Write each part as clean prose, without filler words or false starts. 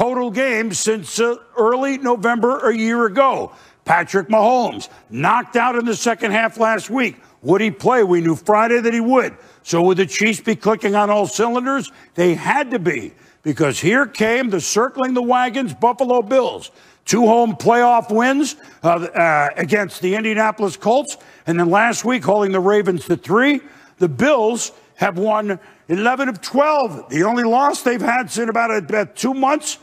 total games since early November a year ago. Patrick Mahomes knocked out in the second half last week. Would he play? We knew Friday that he would. So would the Chiefs be clicking on all cylinders? They had to be, because here came the circling the wagons Buffalo Bills. 2 home playoff wins against the Indianapolis Colts, and then last week holding the Ravens to 3. The Bills have won 11 of 12. The only loss they've had in about 2 months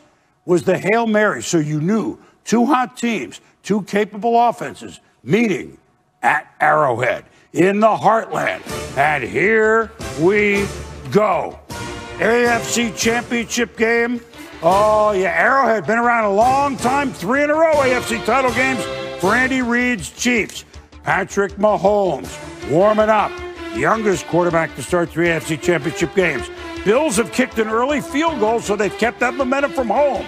was the Hail Mary. So you knew 2 hot teams, 2 capable offenses meeting at Arrowhead in the heartland. And here we go. AFC Championship game. Oh, yeah, Arrowhead, been around a long time. 3 in a row AFC title games for Andy Reid's Chiefs. Patrick Mahomes warming up, youngest quarterback to start 3 AFC Championship games. Bills have kicked an early field goal, so they've kept that momentum from home.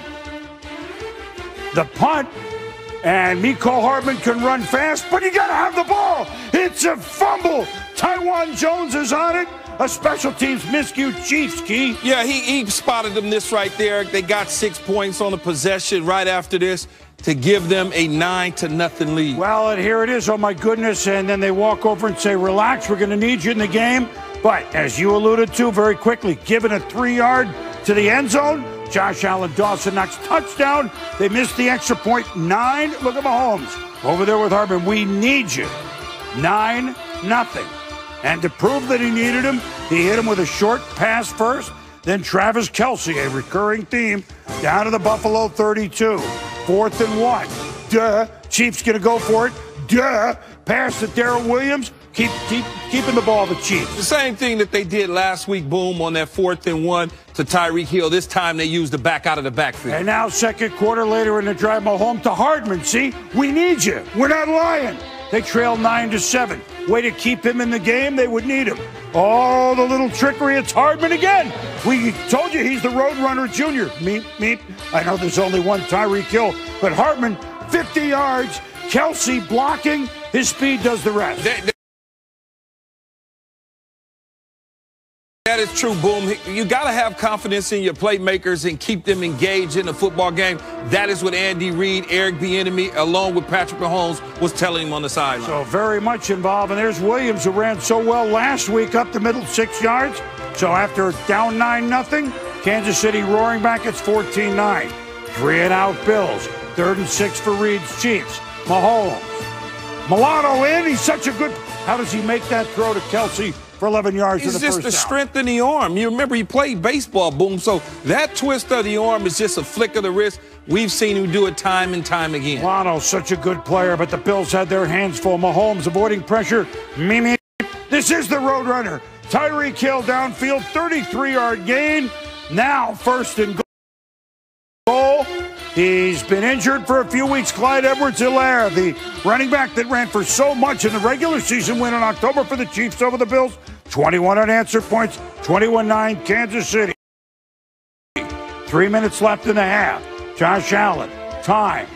The punt, and Mecole Hardman can run fast, but you got to have the ball. It's a fumble. Tywan Jones is on it. A special teams miscue, Chiefs, Key. Yeah, he spotted them this right there. They got 6 points on the possession right after this to give them a 9-0 lead. Well, and here it is, oh my goodness, and then they walk over and say, relax, we're going to need you in the game. But as you alluded to very quickly, given a 3-yard to the end zone, Josh Allen Dawson knocks touchdown. They missed the extra point. 9. Look at Mahomes over there with Hardman. We need you. 9-0. And to prove that he needed him, he hit him with a short pass first. Then Travis Kelce, a recurring theme, down to the Buffalo 32. 4th and 1. Duh. Chiefs going to go for it. Duh. Pass to Darrell Williams. Keeping the ball, the Chiefs. The same thing that they did last week, boom, on that 4th and 1 to Tyreek Hill. This time they used the back out of the backfield. And now second quarter later in the drive, Mahomes to Hardman. See, we need you. We're not lying. They trail 9-7. Way to keep him in the game. They would need him. Oh, the little trickery. It's Hardman again. We told you he's the Roadrunner Jr. Meep, meep. I know there's only one Tyreek Hill, but Hardman, 50 yards. Kelce blocking. His speed does the rest. That is true, Boom. You got to have confidence in your playmakers and keep them engaged in the football game. That is what Andy Reid, Eric Bieniemy, along with Patrick Mahomes, was telling him on the sideline. So very much involved. And there's Williams, who ran so well last week up the middle 6 yards. So after down 9-0, Kansas City roaring back. It's 14-9. 3-and-out Bills. 3rd and 6 for Reid's Chiefs. Mahomes. Milano in. He's such a good. How does he make that throw to Kelce for 11 yards in the first down? It's just the strength in the arm. You remember he played baseball, Boom. So that twist of the arm is just a flick of the wrist. We've seen him do it time and time again. Milano's such a good player, but the Bills had their hands full. Mahomes avoiding pressure. Mimi. This is the Roadrunner. Tyreek Hill downfield, 33-yard gain. Now 1st and goal. He's been injured for a few weeks. Clyde Edwards-Helaire, the running back that ran for so much in the regular season win in October for the Chiefs over the Bills. 21 unanswered points, 21-9 Kansas City. 3 minutes left in the half. Josh Allen, time.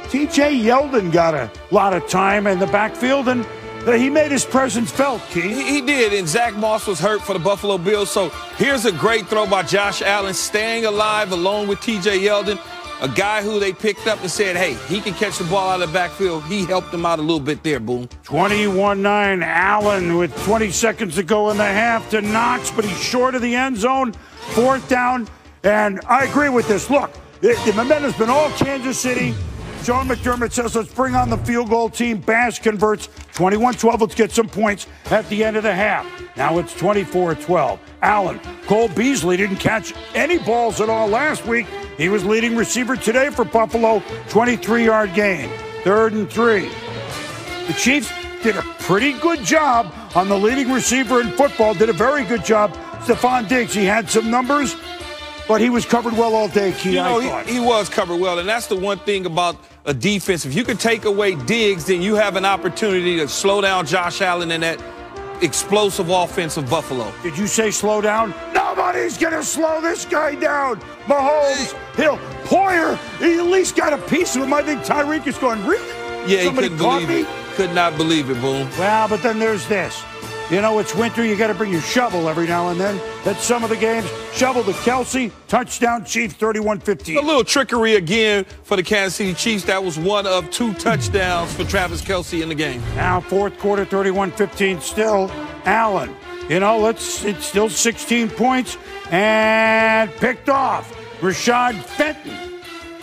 T.J. Yeldon got a lot of time in the backfield, and he made his presence felt, Keith. He did, and Zach Moss was hurt for the Buffalo Bills. So here's a great throw by Josh Allen, staying alive along with T.J. Yeldon, a guy who they picked up and said, hey, he can catch the ball out of the backfield. He helped them out a little bit there, Boom. 21-9, Allen with 20 seconds to go in the half to Knox, but he's short of the end zone. 4th down, and I agree with this. Look, the momentum's been all Kansas City. Sean McDermott says, let's bring on the field goal team. Bass converts 21-12. Let's get some points at the end of the half. Now it's 24-12. Allen, Cole Beasley didn't catch any balls at all last week. He was leading receiver today for Buffalo. 23-yard gain. 3rd and 3. The Chiefs did a pretty good job on the leading receiver in football. Did a very good job. Stephon Diggs, he had some numbers, but he was covered well all day, Key. You know, he was covered well, and that's the one thing about a defense. If you can take away Diggs, then you have an opportunity to slow down Josh Allen and that explosive offense of Buffalo. Did you say slow down? Nobody's going to slow this guy down. Mahomes, Hill, Poyer, he at least got a piece of him. I think Tyreek is going, really? Yeah, he couldn't believe it. Could not believe it, Boom. Well, but then there's this. You know, it's winter. You got to bring your shovel every now and then. That's some of the games. Shovel to Kelsey. Touchdown, Chiefs, 31-15. A little trickery again for the Kansas City Chiefs. That was one of 2 touchdowns for Travis Kelsey in the game. Now, fourth quarter, 31-15 still. Allen, you know, it's still 16 points and picked off. Rashad Fenton.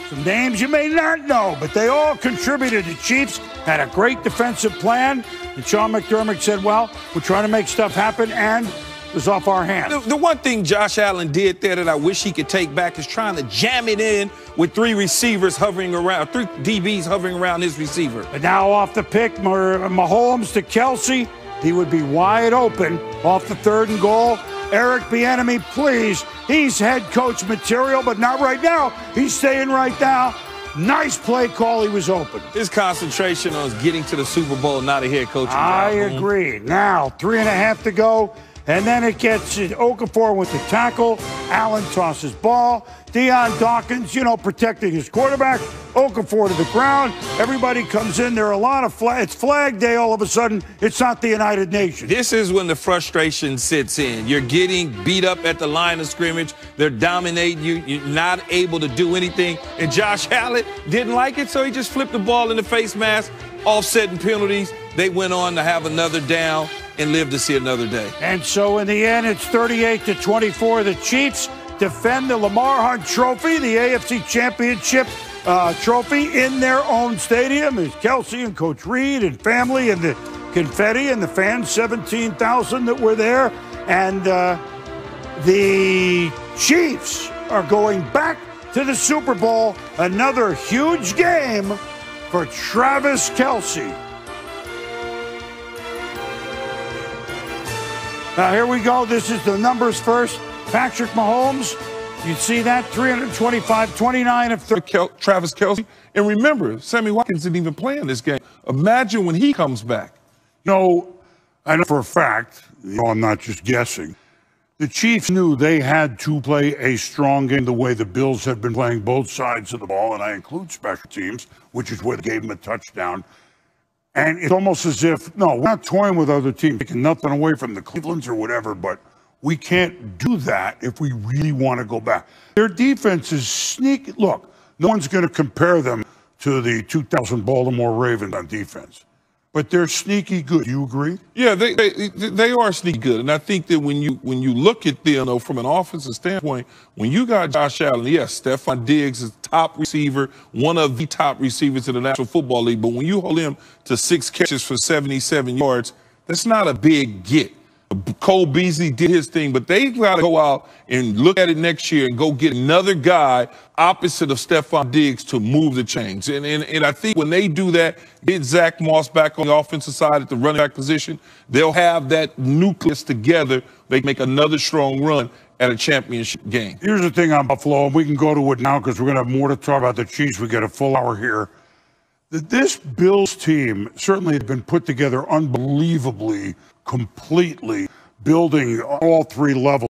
Some names you may not know, but they all contributed. The Chiefs had a great defensive plan. And Sean McDermott said, well, we're trying to make stuff happen, and it was off our hands. The one thing Josh Allen did there that I wish he could take back is trying to jam it in with 3 receivers hovering around, 3 DBs hovering around his receiver. But now off the pick, Mahomes to Kelsey. He would be wide open off the 3rd and goal. Eric Bieniemy, please. He's head coach material, but not right now. He's staying right now. Nice play call. He was open. His concentration on getting to the Super Bowl, not a head coach. I agree. Now, 3.5 to go. And then it gets Okafor with the tackle. Allen tosses ball. Deion Dawkins, you know, protecting his quarterback. Okafor to the ground. Everybody comes in. There are a lot of it's flag day all of a sudden. It's not the United Nations. This is when the frustration sits in. You're getting beat up at the line of scrimmage. They're dominating you. You're not able to do anything. And Josh Allen didn't like it, so he just flipped the ball in the face mask, offsetting penalties. They went on to have another down and live to see another day. And so in the end, it's 38-24. The Chiefs defend the Lamar Hunt Trophy, the AFC Championship trophy, in their own stadium. There's Kelsey and Coach Reed and family and the confetti and the fans, 17,000 that were there. And the Chiefs are going back to the Super Bowl. Another huge game for Travis Kelsey. Now, here we go. This is the numbers first. Patrick Mahomes, you see that? 325, 29 of 30. Travis Kelsey. And remember, Sammy Watkins didn't even play in this game. Imagine when he comes back. You know, I know for a fact, you know, I'm not just guessing, the Chiefs knew they had to play a strong game the way the Bills had been playing both sides of the ball, and I include special teams, which is where they gave them a touchdown. And it's almost as if, no, we're not toying with other teams, taking nothing away from the Clevelands or whatever, but we can't do that if we really want to go back. Their defense is sneaky. Look, no one's going to compare them to the 2000 Baltimore Ravens on defense, but they're sneaky good. Do you agree? Yeah, they are sneaky good. And I think that when you look at them, though, from an offensive standpoint, when you got Josh Allen, yes, Stephon Diggs is top receiver, one of the top receivers in the National Football League. But when you hold him to 6 catches for 77 yards, that's not a big get. Cole Beasley did his thing, but they've got to go out and look at it next year and go get another guy opposite of Stephon Diggs to move the chains. And I think when they do that, get Zach Moss back on the offensive side at the running back position, they'll have that nucleus together. They can make another strong run at a championship game. Here's the thing on Buffalo, and we can go to it now because we're going to have more to talk about the Chiefs. We got a full hour here. This Bills team certainly has been put together unbelievably, completely, building all 3 levels.